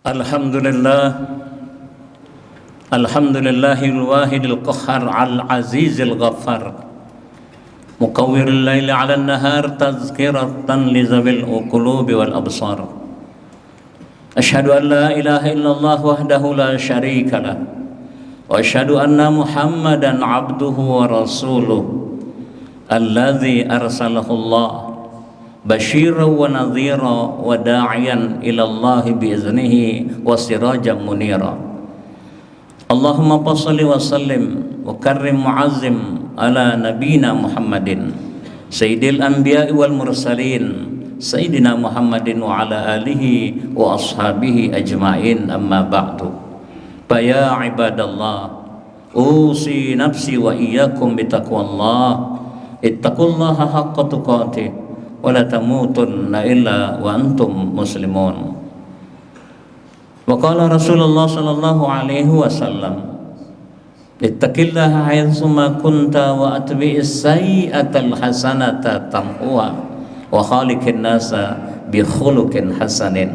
Alhamdulillah, alhamdulillahil wahidil qahhar al azizil ghaffar, muqawwiril laili 'alan nahar tazkiratan li zawil qulubi wal absar. Asyhadu an la ilaha illallah wahdahu la syarika lah, wa asyhadu anna Muhammadan 'abduhu wa rasuluh alladzi arsalahu Allah basyiran wa nadhira wa da'iyan ila Allah biiznihi wa sirajan munira. Allahumma salli wa sallim wa karrim mu'azzim ala nabina Muhammadin sayyidil anbiya'i wal mursalin sayyidina Muhammadin wa ala alihi wa ashabihi ajma'in, amma ba'du. Fa ya ibadallah, usi nafsi wa iyyakum bitaqwallah. Ittaqullaha haqqa tuqatih wala tamutunna illa wa antum muslimun. Wa qala Rasulullah sallallahu alaihi wasallam, ittaqillaha haitsuma kunta wa atbi'is sayyi'atal hasanata tamhuha wa khaliqin nasa bi khuluqin hasanin.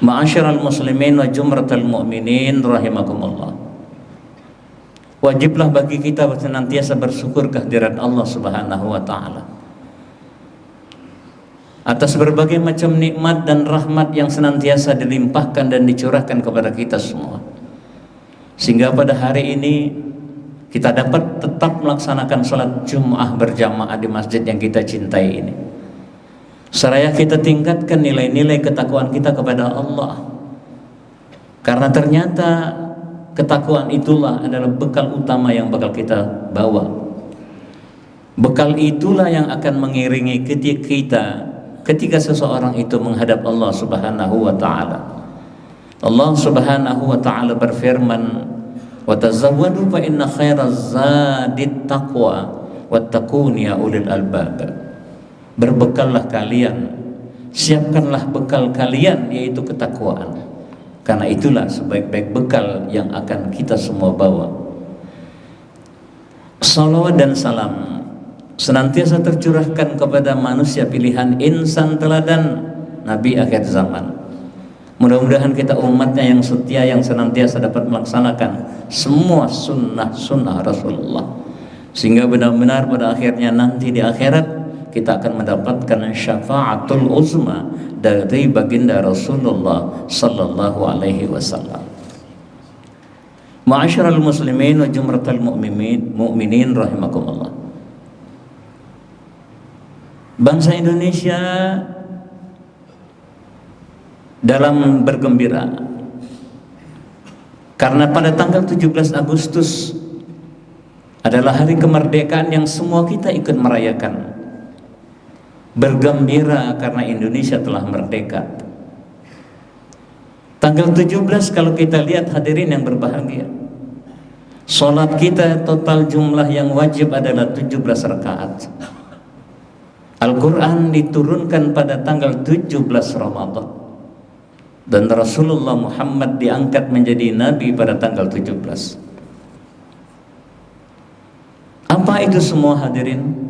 Ma'asyiral muslimin wa jumratal mu'minin rahimakumullah. Wajiblah bagi kita senantiasa bersyukur kehadirat Allah Subhanahu wa taala atas berbagai macam nikmat dan rahmat yang senantiasa dilimpahkan dan dicurahkan kepada kita semua, sehingga pada hari ini kita dapat tetap melaksanakan sholat Jum'ah berjamaah di masjid yang kita cintai ini, seraya kita tingkatkan nilai-nilai ketakwaan kita kepada Allah, karena ternyata ketakwaan itulah adalah bekal utama yang bakal kita bawa. Bekal itulah yang akan mengiringi ketika seseorang itu menghadap Allah Subhanahu wa taala. Allah Subhanahu wa taala berfirman, "Wa tazawwadu fa inna khairaz zadit taqwa wattaqun ya ulil albab." Berbekallah kalian, siapkanlah bekal kalian, yaitu ketakwaan. Karena itulah sebaik-baik bekal yang akan kita semua bawa. Salawat dan salam senantiasa tercurahkan kepada manusia pilihan, insan teladan, Nabi akhir zaman. Mudah-mudahan kita umatnya yang setia, yang senantiasa dapat melaksanakan semua sunnah Rasulullah, sehingga benar-benar pada akhirnya nanti di akhirat kita akan mendapatkan syafaatul uzma dari baginda Rasulullah sallallahu alaihi wasallam. Ma'asyiral muslimin wa jumratal mu'minin rahimakumullah. Bangsa Indonesia dalam bergembira karena pada tanggal 17 Agustus adalah hari kemerdekaan yang semua kita ikut merayakan. Bergembira karena Indonesia telah merdeka. Tanggal 17 kalau kita lihat hadirin yang berbahagia, sholat kita total jumlah yang wajib adalah 17 rakaat. Al-Quran diturunkan pada tanggal 17 Ramadan, dan Rasulullah Muhammad diangkat menjadi Nabi pada tanggal 17. Apa itu semua hadirin?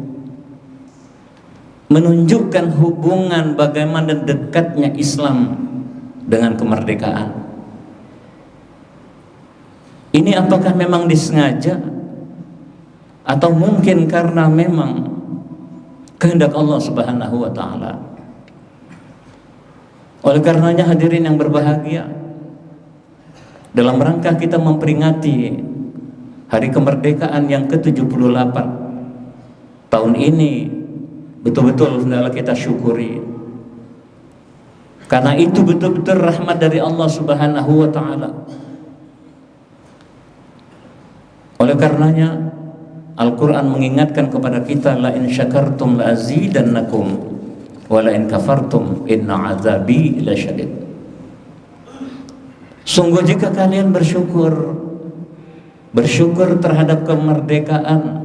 Menunjukkan hubungan bagaimana dekatnya Islam dengan kemerdekaan. Ini apakah memang disengaja atau mungkin karena memang kehendak Allah Subhanahu wa taala? Oleh karenanya hadirin yang berbahagia, dalam rangka kita memperingati hari kemerdekaan yang ke-78 tahun ini, betul-betul hendaklah kita syukuri, karena itu betul-betul rahmat dari Allah Subhanahu wa taala. Oleh karenanya Al-Quran mengingatkan kepada kita, la in syakartum la azidannakum wa la in kafartum inna azabi lasyadid. Sungguh jika kalian bersyukur terhadap kemerdekaan,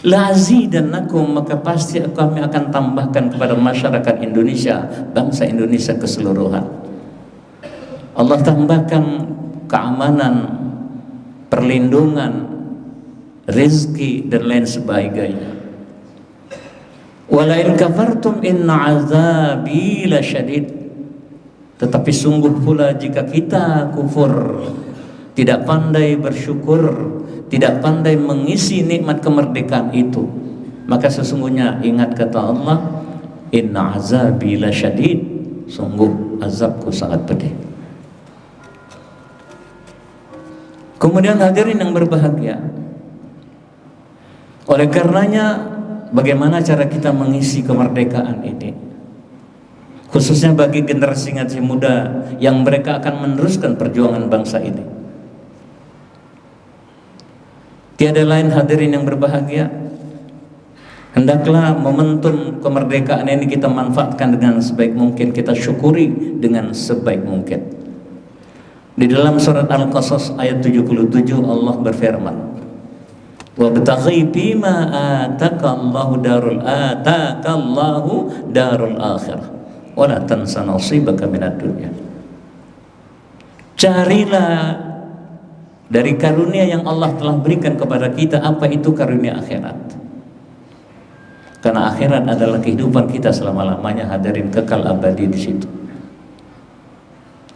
la azidannakum, maka pasti kami akan tambahkan kepada masyarakat Indonesia, bangsa Indonesia keseluruhan. Allah tambahkan keamanan, perlindungan, rezeki dan lain sebagainya. Wala in kafartum inna azabi lasyadid. Tetapi sungguh pula jika kita kufur, tidak pandai bersyukur, tidak pandai mengisi nikmat kemerdekaan itu, maka sesungguhnya ingat kata Allah, inna azabi lasyadid, sungguh azabku sangat pedih. Kemudian hadirin yang berbahagia, oleh karenanya bagaimana cara kita mengisi kemerdekaan ini, khususnya bagi generasi muda yang mereka akan meneruskan perjuangan bangsa ini. Tiada lain hadirin yang berbahagia, hendaklah momentum kemerdekaan ini kita manfaatkan dengan sebaik mungkin, kita syukuri dengan sebaik mungkin. Di dalam surat Al-Qasas ayat 77 Allah berfirman, wabtaghi fima atakallahu darul akhirah wala tansa nasibaka minad dunya. Carilah dari karunia yang Allah telah berikan kepada kita. Apa itu karunia akhirat? Karena akhirat adalah kehidupan kita selama-lamanya, hadirin, kekal abadi di situ.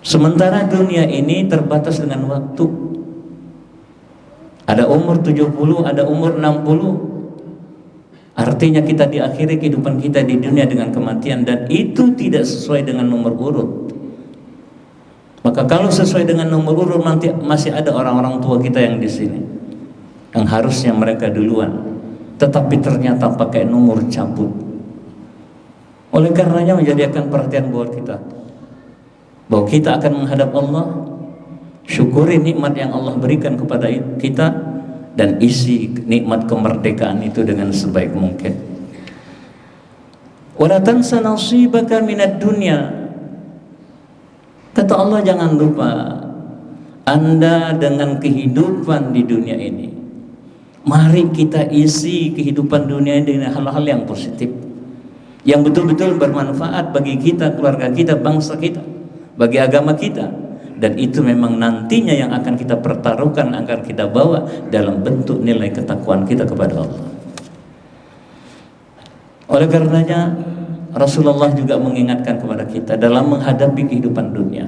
Sementara dunia ini terbatas dengan waktu. Ada umur 70, ada umur 60. Artinya kita diakhiri kehidupan kita di dunia dengan kematian, dan itu tidak sesuai dengan nomor urut. Maka kalau sesuai dengan nomor urut, nanti masih ada orang-orang tua kita yang di sini yang harusnya mereka duluan, tetapi ternyata pakai nomor cabut. Oleh karenanya menjadikan perhatian buat kita bahwa kita akan menghadap Allah, syukuri nikmat yang Allah berikan kepada kita, dan isi nikmat kemerdekaan itu dengan sebaik mungkin. Wala tansa nasibaka minad dunya. Kata Allah, jangan lupa Anda dengan kehidupan di dunia ini. Mari kita isi kehidupan dunia ini dengan hal-hal yang positif, yang betul-betul bermanfaat bagi kita, keluarga kita, bangsa kita, bagi agama kita. Dan itu memang nantinya yang akan kita pertaruhkan, akan kita bawa dalam bentuk nilai ketakwaan kita kepada Allah. Oleh karenanya Rasulullah juga mengingatkan kepada kita dalam menghadapi kehidupan dunia.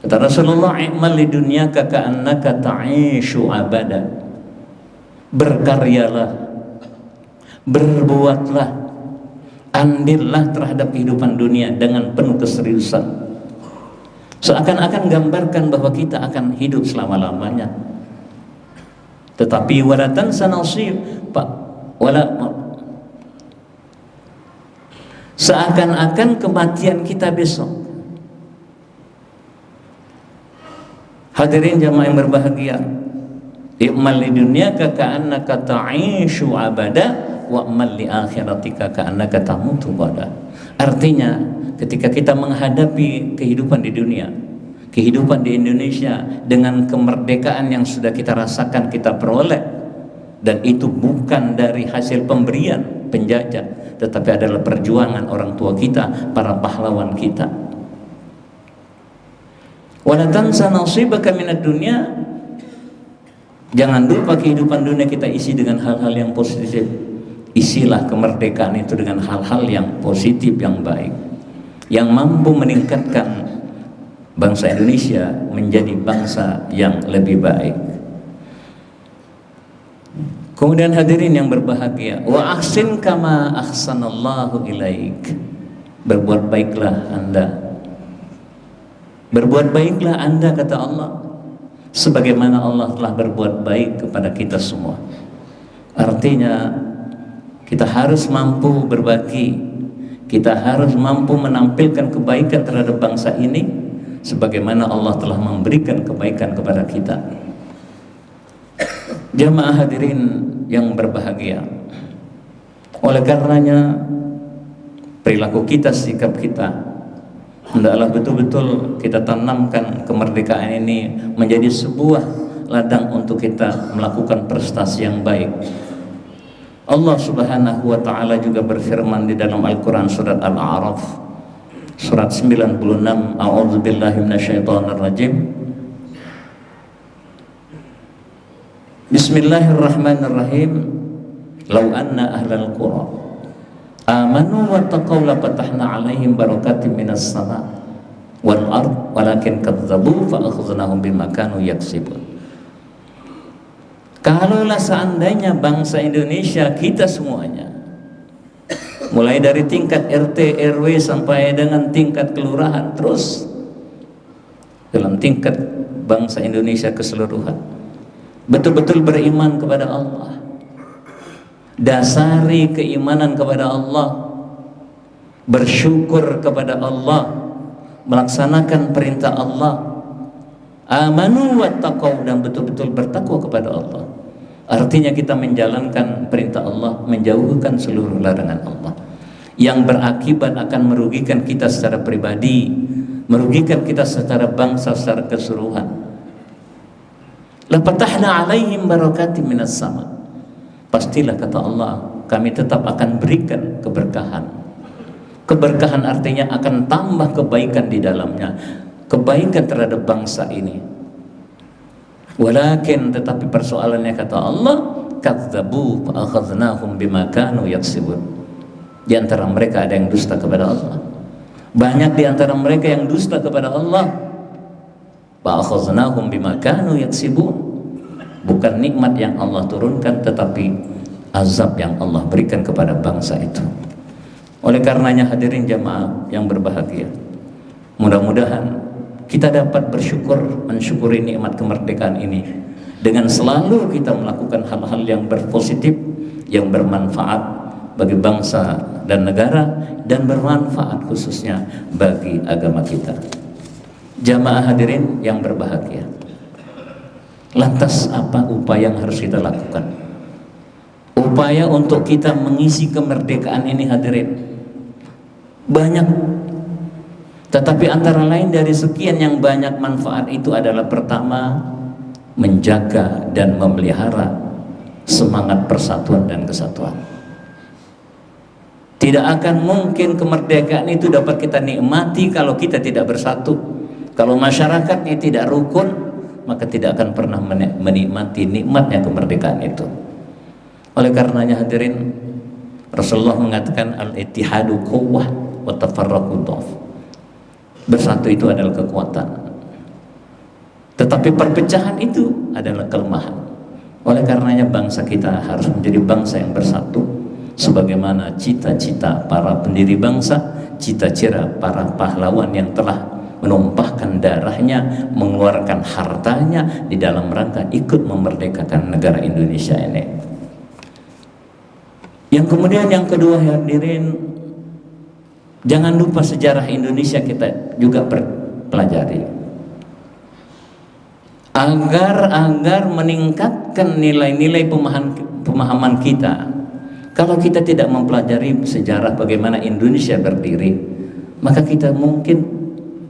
Kata Rasulullah, i'mal li dunyaka ka'annaka ta'ishu abada. Berkaryalah, berbuatlah, andillah terhadap kehidupan dunia dengan penuh keseriusan, seakan-akan gambarkan bahwa kita akan hidup selama-lamanya. Tetapi wala tansa nasib, seakan-akan kematian kita besok. Hadirin jamaah yang berbahagia, i'mal li dunyaka ka'annaka ta'ishu abada wa'mal li akhiratika ka'annaka tamutu bada. Artinya, ketika kita menghadapi kehidupan di dunia, kehidupan di Indonesia dengan kemerdekaan yang sudah kita rasakan, kita peroleh, dan itu bukan dari hasil pemberian penjajah, tetapi adalah perjuangan orang tua kita, para pahlawan kita. Wala tansa nasibaka minad dunya. Jangan lupa kehidupan dunia kita isi dengan hal-hal yang positif. Isilah kemerdekaan itu dengan hal-hal yang positif, yang baik, yang mampu meningkatkan bangsa Indonesia menjadi bangsa yang lebih baik. Kemudian hadirin yang berbahagia, wa ahsin kama ahsanallahu ilaik. Berbuat baiklah Anda. Berbuat baiklah Anda, kata Allah, sebagaimana Allah telah berbuat baik kepada kita semua. Artinya kita harus mampu berbagi, kita harus mampu menampilkan kebaikan terhadap bangsa ini sebagaimana Allah telah memberikan kebaikan kepada kita. Jamaah hadirin yang berbahagia, oleh karenanya perilaku kita, sikap kita, hendaklah betul-betul kita tanamkan kemerdekaan ini menjadi sebuah ladang untuk kita melakukan prestasi yang baik. Allah Subhanahu wa ta'ala juga berfirman di dalam Al-Quran surat Al-A'raf surat 96, a'udzubillahi minasyaitonirrajim. Bismillahirrahmanirrahim. Lau anna ahlal qura amanu wattaqaw la fatahna 'alaihim barakatim minas sama' wal ard walakin kadzdzabu fa akhadnahum bima kanu yaksibun. Kalaulah seandainya bangsa Indonesia, kita semuanya, mulai dari tingkat RT, RW sampai dengan tingkat kelurahan, terus dalam tingkat bangsa Indonesia keseluruhan, betul-betul beriman kepada Allah, dasari keimanan kepada Allah, bersyukur kepada Allah, melaksanakan perintah Allah, amanu wattaqaw, dan betul-betul bertakwa kepada Allah. Artinya kita menjalankan perintah Allah, menjauhkan seluruh larangan Allah yang berakibat akan merugikan kita secara pribadi, merugikan kita secara bangsa, secara keseluruhan. La fatahna 'alaihim barakatim minas sama', pastilah kata Allah, kami tetap akan berikan keberkahan. Keberkahan artinya akan tambah kebaikan di dalamnya, kebaikan terhadap bangsa ini. Walakin, tetapi persoalannya kata Allah, kadzdzabu fa akhadnahum bima kanu yaksibun. Di antara mereka ada yang dusta kepada Allah. Banyak di antara mereka yang dusta kepada Allah. Fa akhadnahum bima kanu yaksibun. Bukan nikmat yang Allah turunkan, tetapi azab yang Allah berikan kepada bangsa itu. Oleh karenanya hadirin jamaah yang berbahagia, mudah-mudahan kita dapat bersyukur, mensyukuri nikmat kemerdekaan ini dengan selalu kita melakukan hal-hal yang berpositif, yang bermanfaat bagi bangsa dan negara, dan bermanfaat khususnya bagi agama kita. Jamaah hadirin yang berbahagia, lantas apa upaya yang harus kita lakukan? Upaya untuk kita mengisi kemerdekaan ini hadirin banyak. Tetapi antara lain dari sekian yang banyak manfaat itu adalah, pertama, menjaga dan memelihara semangat persatuan dan kesatuan. Tidak akan mungkin kemerdekaan itu dapat kita nikmati kalau kita tidak bersatu. Kalau masyarakatnya tidak rukun, maka tidak akan pernah menikmati nikmatnya kemerdekaan itu. Oleh karenanya hadirin, Rasulullah mengatakan al-ittihadu quwwah wa tafarraqu dhaf. Bersatu itu adalah kekuatan, tetapi perpecahan itu adalah kelemahan. Oleh karenanya bangsa kita harus menjadi bangsa yang bersatu, sebagaimana cita-cita para pendiri bangsa, cita-cita para pahlawan yang telah menumpahkan darahnya, mengeluarkan hartanya di dalam rangka ikut memerdekakan negara Indonesia ini. Yang kemudian yang kedua hadirin, jangan lupa sejarah Indonesia kita juga pelajari, agar meningkatkan nilai-nilai pemahaman kita. Kalau kita tidak mempelajari sejarah bagaimana Indonesia berdiri, maka kita mungkin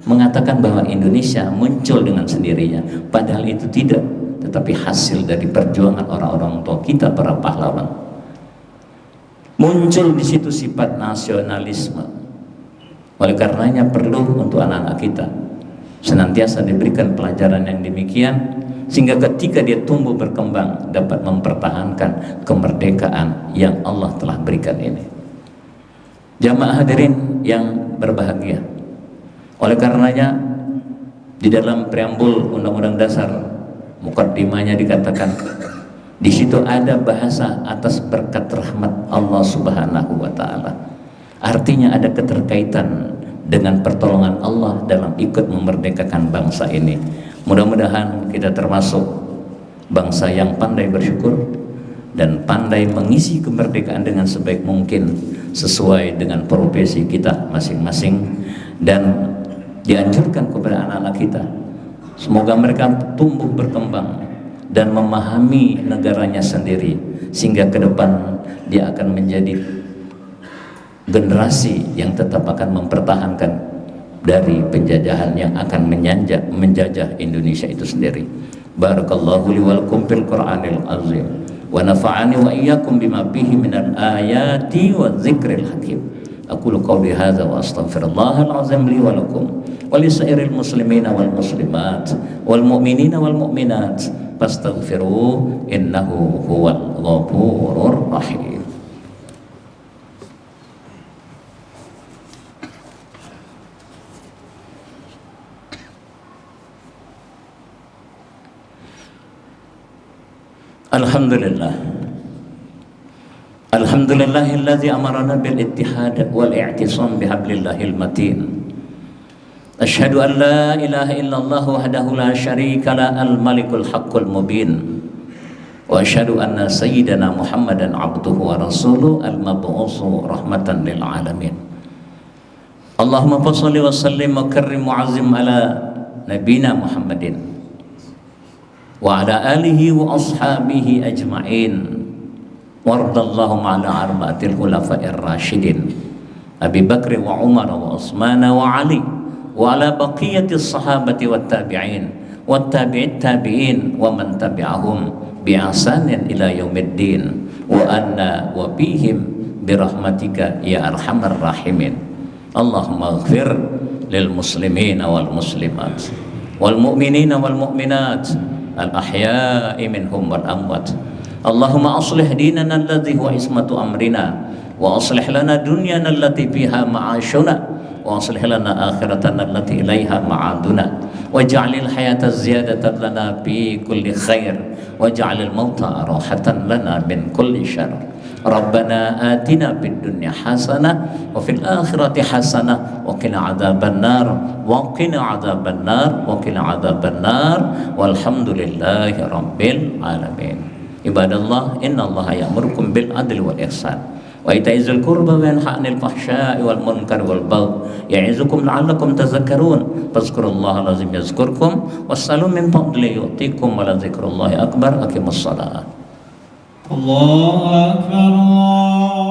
mengatakan bahwa Indonesia muncul dengan sendirinya, padahal itu tidak, tetapi hasil dari perjuangan orang-orang tua kita, para pahlawan. Muncul di situ sifat nasionalisme. Oleh karenanya perlu untuk anak-anak kita senantiasa diberikan pelajaran yang demikian, sehingga ketika dia tumbuh berkembang dapat mempertahankan kemerdekaan yang Allah telah berikan ini. Jamaah hadirin yang berbahagia, oleh karenanya di dalam preambul Undang-Undang Dasar mukaddimahnya dikatakan, di situ ada bahasa atas berkat rahmat Allah Subhanahu wa Ta'ala. Artinya ada keterkaitan dengan pertolongan Allah dalam ikut memerdekakan bangsa ini. Mudah-mudahan kita termasuk bangsa yang pandai bersyukur dan pandai mengisi kemerdekaan dengan sebaik mungkin sesuai dengan profesi kita masing-masing, dan dianjurkan kepada anak-anak kita, semoga mereka tumbuh berkembang dan memahami negaranya sendiri, sehingga ke depan dia akan menjadi generasi yang tetap akan mempertahankan dari penjajahan yang akan menjajah Indonesia itu sendiri. Barakallahu li wa lakum fil Qur'anil azim wa nafa'ani wa iyyakum bima fihi minal ayati wa dzikril hakim. Aqulu qawli hadza wa astaghfirullahal azim li wa lakum wa li sairil muslimina wal muslimat wal mu'minina wal mu'minat fastaghfiruhu innahu huwal ghafurur rahim. Alhamdulillah. Alhamdulillahilladzi amarana bil ittihad wal i'tisam bihablillahil matin. Asyhadu an la ilaha illallah wahdahu la syarika la al malikul haqqul mubin. Wa asyhadu anna sayyidana Muhammadan abduhu wa rasuluhu al mab'utsu rahmatan lil alamin. Allahumma shalli wa sallim wa karrim mu'azzim ala nabina Muhammadin wa ala alihi wa ashabihi ajma'in. Wardallahu ala arba'atil khulafa'ir rasyidin Abi Bakr wa Umar wa Utsman wa Ali wa ala baqiyatis sahabati wat tabi'in wat tabi'it tabi'in wa man tabi'ahum bi ihsanin ila yaumiddin wa anna wa bihim birahmatika ya arhamar rahimin. Allahumma ighfir lil muslimin wal muslimat wal mu'minina wal mu'minat al ahya'i minhum wal amwat. Allahumma aslih dinana alladhi huwa ismatu amrina wa aslih lana dunyana allati fiha ma'ashuna wa aslih lana akhiratana allati ilaiha ma'aduna waj'alil hayata ziyadatan lana fi kulli khair waj'alil mauta rahatan lana min kulli syarr. Rabbana atina fid dunya hasanah wa fil akhirati hasanah wa qina adzabannar wa qina adzabannar wa qina adzabannar walhamdulillahi rabbil alamin. Ibadallah, innallaha ya'murukum bil adli wal ihsan wa itaizil qurba wa yanha 'anil fahsya'i wal munkari wal baghi ya'izukum la'allakum tadhakkarun. Fazkurullaha lazim yazkurkum wassalu min fadli yu'tikum wa la dzikrullahi akbar. Aqimus shalah. Allahu Akbar, Allah.